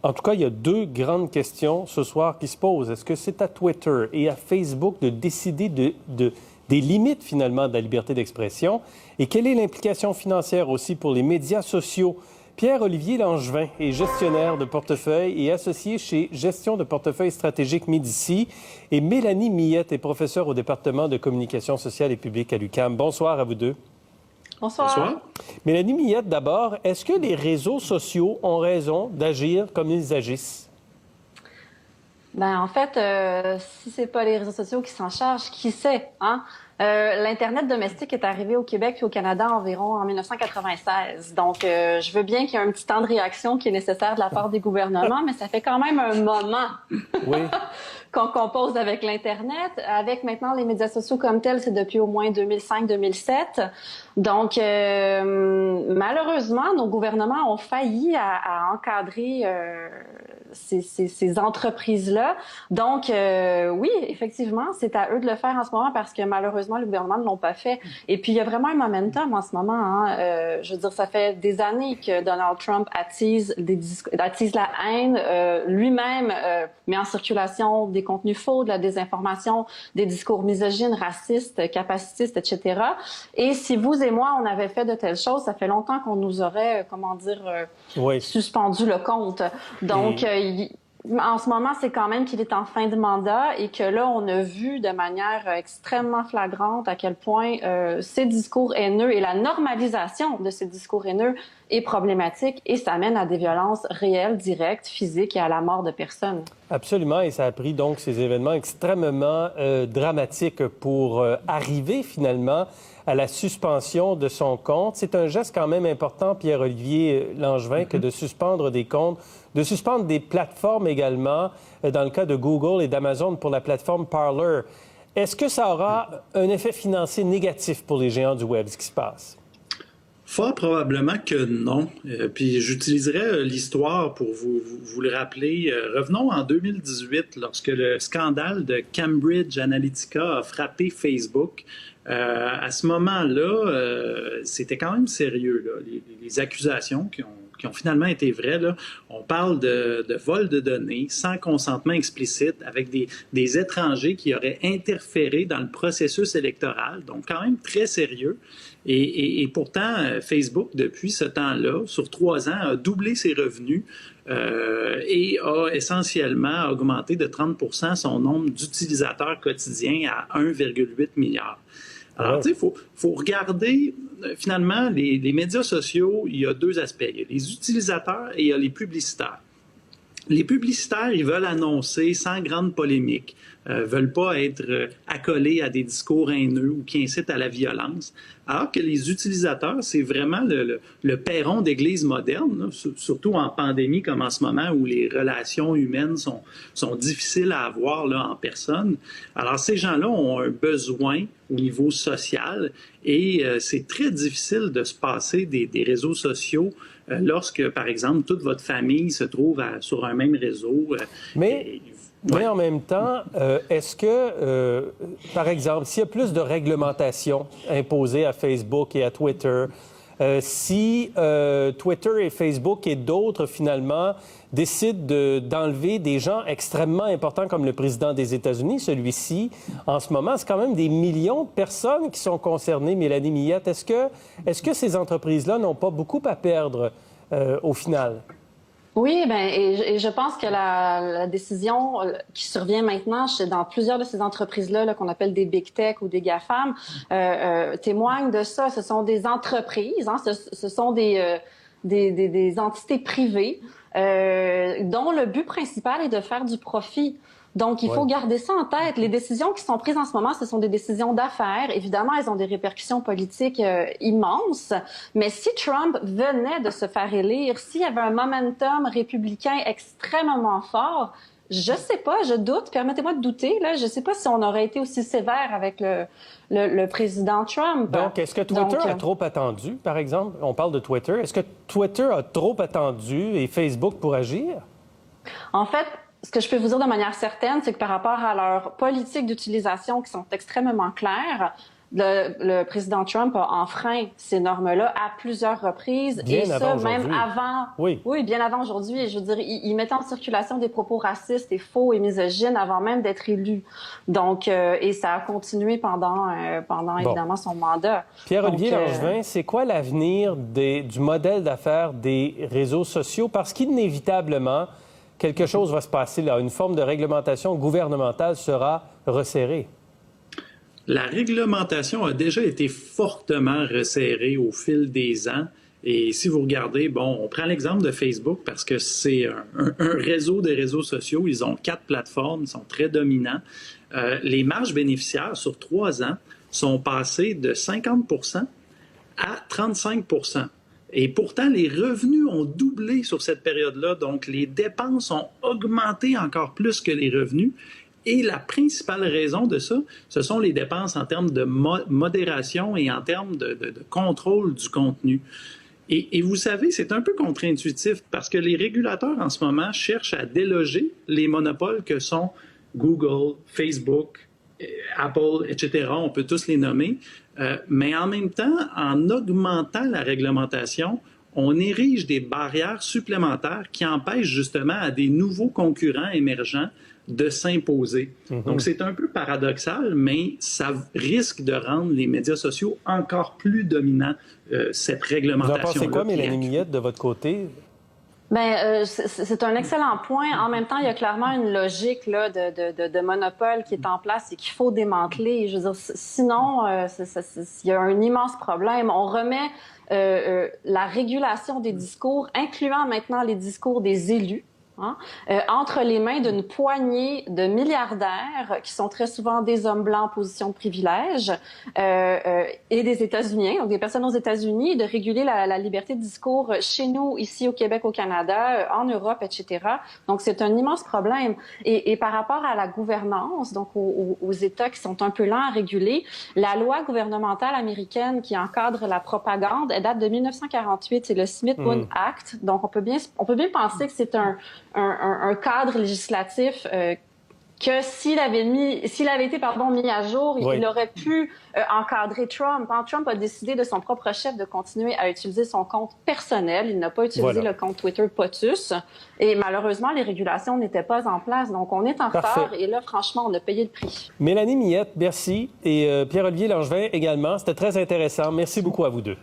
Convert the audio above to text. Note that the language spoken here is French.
En tout cas, il y a deux grandes questions ce soir qui se posent. Est-ce que c'est à Twitter et à Facebook de décider des limites, finalement, de la liberté d'expression? Et quelle est l'implication financière aussi pour les médias sociaux? Pierre-Olivier Langevin est gestionnaire de portefeuille et associé chez Gestion de portefeuille stratégique Médici. Et Mélanie Millette est professeure au département de communication sociale et publique à l'UQAM. Bonsoir à vous deux. Bonsoir. Bonsoir. Mélanie Millette, d'abord, est-ce que les réseaux sociaux ont raison d'agir comme ils agissent? Ben, en fait, si c'est pas les réseaux sociaux qui s'en chargent, qui sait, hein? L'Internet domestique est arrivé au Québec et au Canada environ en 1996. Donc, je veux bien qu'il y ait un petit temps de réaction qui est nécessaire de la part des gouvernements, mais ça fait quand même un moment Oui. qu'on compose avec l'Internet. Avec maintenant les médias sociaux comme tels, c'est depuis au moins 2005-2007. Donc, malheureusement, nos gouvernements ont failli à encadrer ces entreprises-là. Donc, oui, effectivement, c'est à eux de le faire en ce moment parce que malheureusement, les gouvernements ne l'ont pas fait. Et puis, il y a vraiment un momentum en ce moment. Hein. Je veux dire, ça fait des années que Donald Trump attise la haine. Lui-même met en circulation des contenus faux, de la désinformation, des discours misogynes, racistes, capacitistes, etc. Et si vous et moi, on avait fait de telles choses, ça fait longtemps qu'on nous aurait, Oui. suspendu le compte. Donc, en ce moment, c'est quand même qu'il est en fin de mandat et que là, on a vu de manière extrêmement flagrante à quel point ces discours haineux et la normalisation de ces discours haineux est problématique et ça mène à des violences réelles, directes, physiques et à la mort de personnes. Absolument, et ça a pris donc ces événements extrêmement dramatiques pour arriver finalement à la suspension de son compte. C'est un geste quand même important, Pierre-Olivier Langevin, que de suspendre des comptes, de suspendre des plateformes également, dans le cas de Google et d'Amazon pour la plateforme Parler. Est-ce que ça aura un effet financier négatif pour les géants du Web, ce qui se passe? Fort probablement que non. Puis j'utiliserai l'histoire pour vous le rappeler. Revenons en 2018, lorsque le scandale de Cambridge Analytica a frappé Facebook. À ce moment-là, c'était quand même sérieux, là. Les accusations qui ont finalement été vraies, là. On parle de vol de données sans consentement explicite avec des étrangers qui auraient interféré dans le processus électoral, donc quand même très sérieux. Et pourtant, Facebook, depuis ce temps-là, sur 3 ans, a doublé ses revenus et a essentiellement augmenté de 30 % son nombre d'utilisateurs quotidiens à 1,8 milliard. Alors, tu sais, faut regarder, finalement, les médias sociaux, il y a deux aspects. Il y a les utilisateurs et il y a les publicitaires. Les publicitaires, ils veulent annoncer sans grande polémique, veulent pas être accolés à des discours haineux ou qui incitent à la violence, alors que les utilisateurs, c'est vraiment le perron d'église moderne, là, surtout en pandémie comme en ce moment où les relations humaines sont difficiles à avoir là, en personne. Alors ces gens-là ont un besoin au niveau social et c'est très difficile de se passer des réseaux sociaux lorsque, par exemple, toute votre famille se trouve sur un même réseau. Mais en même temps, est-ce que, par exemple, s'il y a plus de réglementation imposée à Facebook et à Twitter, si Twitter et Facebook et d'autres, finalement, décident d'enlever des gens extrêmement importants comme le président des États-Unis, celui-ci, en ce moment, c'est quand même des millions de personnes qui sont concernées, Mélanie Millette. Est-ce que ces entreprises-là n'ont pas beaucoup à perdre au final? Oui, et je pense que la décision qui survient maintenant dans plusieurs de ces entreprises-là qu'on appelle des big tech ou des GAFAM témoigne de ça. Ce sont des entreprises, hein, ce sont des entités privées dont le but principal est de faire du profit. Donc, il faut garder ça en tête. Les décisions qui sont prises en ce moment, ce sont des décisions d'affaires. Évidemment, elles ont des répercussions politiques immenses. Mais si Trump venait de se faire élire, s'il y avait un momentum républicain extrêmement fort, je sais pas, je doute, permettez-moi de douter, là, je sais pas si on aurait été aussi sévère avec le président Trump. Donc, est-ce que Twitter a trop attendu, par exemple? On parle de Twitter. Est-ce que Twitter a trop attendu et Facebook pour agir? En fait, ce que je peux vous dire de manière certaine, c'est que par rapport à leurs politiques d'utilisation qui sont extrêmement claires, le président Trump a enfreint ces normes-là à plusieurs reprises. Bien et ça, avant même aujourd'hui. avant. Oui. Oui, bien avant aujourd'hui. Je veux dire, il mettait en circulation des propos racistes et faux et misogynes avant même d'être élu. Donc, et ça a continué pendant évidemment son mandat. Pierre-Olivier Langevin, c'est quoi l'avenir du modèle d'affaires des réseaux sociaux? Parce qu'inévitablement, quelque chose va se passer là. Une forme de réglementation gouvernementale sera resserrée. La réglementation a déjà été fortement resserrée au fil des ans. Et si vous regardez, bon, on prend l'exemple de Facebook parce que c'est un réseau de réseaux sociaux. Ils ont 4 plateformes, ils sont très dominants. Les marges bénéficiaires sur 3 ans sont passées de 50 à 35 Et pourtant, les revenus ont doublé sur cette période-là. Donc, les dépenses ont augmenté encore plus que les revenus. Et la principale raison de ça, ce sont les dépenses en termes de modération et en termes de contrôle du contenu. Et vous savez, c'est un peu contre-intuitif parce que les régulateurs en ce moment cherchent à déloger les monopoles que sont Google, Facebook, Apple, etc. On peut tous les nommer. Mais en même temps, en augmentant la réglementation, on érige des barrières supplémentaires qui empêchent justement à des nouveaux concurrents émergents de s'imposer. Donc, c'est un peu paradoxal, mais ça risque de rendre les médias sociaux encore plus dominants, cette réglementation-là. Vous en pensez quoi, Mélanie Millette, de votre côté? Ben, c'est un excellent point. En même temps, il y a clairement une logique là, de monopole qui est en place et qu'il faut démanteler. Je veux dire, sinon, il y a un immense problème. On remet la régulation des discours, incluant maintenant les discours des élus, entre les mains d'une poignée de milliardaires qui sont très souvent des hommes blancs en position de privilège et des États-Unis, donc des personnes aux États-Unis, de réguler la liberté de discours chez nous, ici au Québec, au Canada, en Europe, etc. Donc, c'est un immense problème. Et par rapport à la gouvernance, donc aux États qui sont un peu lents à réguler, la loi gouvernementale américaine qui encadre la propagande, elle date de 1948, c'est le Smith-Mundt Act. Donc, on peut bien penser que c'est un cadre législatif que s'il avait été mis à jour, oui, il aurait pu encadrer Trump. Quand Trump a décidé de son propre chef de continuer à utiliser son compte personnel, il n'a pas utilisé le compte Twitter POTUS. Et malheureusement, les régulations n'étaient pas en place. Donc, on est en retard. Et là, franchement, on a payé le prix. Mélanie Millette, merci. Et Pierre-Olivier Langevin également. C'était très intéressant. Merci beaucoup à vous deux.